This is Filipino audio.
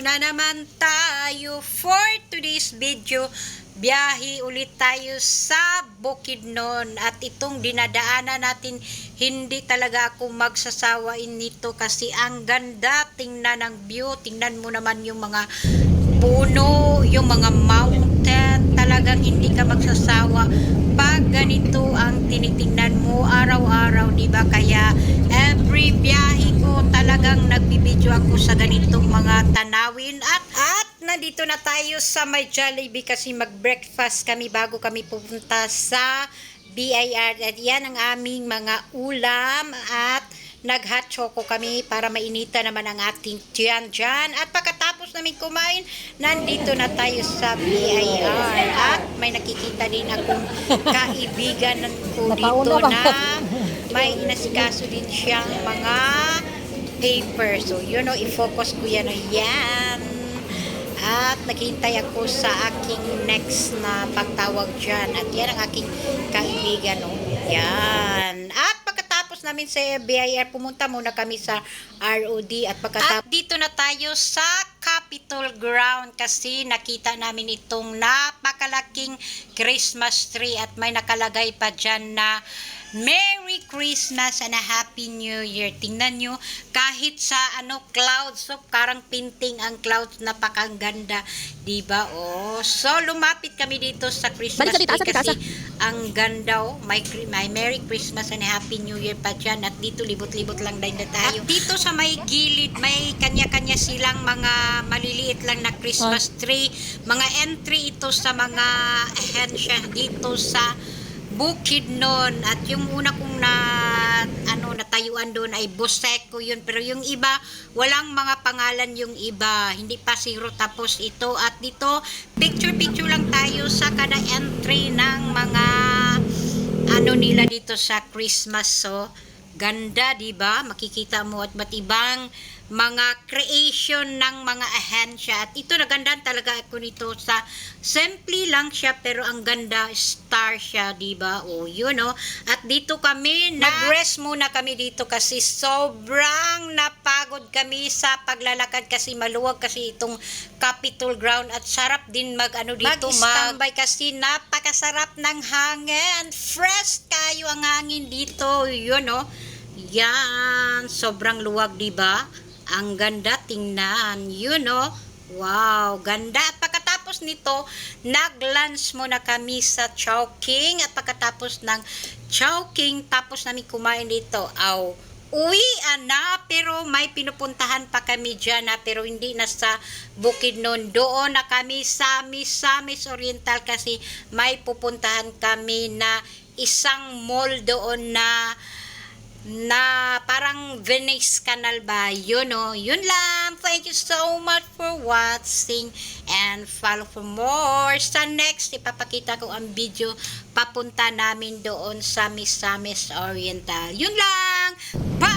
na naman tayo for today's video. Biyahe ulit tayo sa Bukidnon at itong dinadaanan natin, hindi talaga ako magsasawain nito kasi ang ganda tingnan ng view. Tingnan mo naman yung mga puno, yung mga mountain, talagang hindi ka magsasawa pag ganito ang tinitingnan mo araw-araw, di ba? Kaya every biyahe ko talagang nagbibideo ako sa ganitong mga tanawin at nandito na tayo sa may Jollibee kasi mag-breakfast kami bago kami pupunta sa BIR at yan ang aming mga ulam at nag-hot choco kami para mainita naman ang ating tiyan dyan. At pagkatapos namin kumain, nandito na tayo sa BIR. At may nakikita din akong kaibigan ko dito na may inasikaso din siyang mga paper. So, yun o, i-focus ko yan o yan. At naghihintay ako sa aking next na pagtawag dyan. At yan ang aking kaibigan o. Yan. At namin sa BIR, pumunta muna kami sa ROD at pagkatapos dito na tayo sa Capitol Ground kasi nakita namin itong napakalaking Christmas tree at may nakalagay pa dyan na Merry Christmas and a Happy New Year. Tingnan nyo, kahit sa clouds, so parang painting ang clouds, napakaganda, diba? Oh, so lumapit kami dito sa Christmas tree kasi ang ganda, oh, may Merry Christmas and a Happy New Year pa dyan at dito libot-libot lang din na tayo. At dito sa may gilid, may kanya-kanya silang mga maliliit lang na Christmas tree, mga entry ito sa mga ahensya dito sa Bukidnon. At yung una kong natayuan doon ay Boseco yun, pero yung iba walang mga pangalan, yung iba hindi pa zero tapos ito. At dito picture lang tayo sa kada entry ng mga nila dito sa Christmas. So ganda, diba? Makikita mo at ba't ibang mga creation ng mga ahensya. At ito nagandaan talaga ako nito sa simple lang siya pero ang ganda, star siya, diba? O yun o. At dito kami, nag-rest muna kami dito kasi sobrang napagod kami sa paglalakad kasi maluwag kasi itong Capitol Ground at sarap din dito mag-standby kasi napakasarap ng hangin. Fresh kayo ang hangin dito. Yun o. Yan. Sobrang luwag, diba? Ang ganda tingnan. Yun o. Wow, ganda. At pagkatapos nito, nag-lunch muna kami sa Chowking. At pagkatapos ng Chowking, tapos namin kumain dito. Uwian na, pero may pinupuntahan pa kami dyan na, pero hindi na sa Bukidnon. Doon na kami sa Misamis Oriental kasi may pupuntahan kami na isang mall doon na parang Venice Canal ba, yun o. Yun lang. Thank you so much for watching and follow for more. Sa next, ipapakita ko ang video papunta namin doon sa Misamis Oriental. Yun lang. Bye!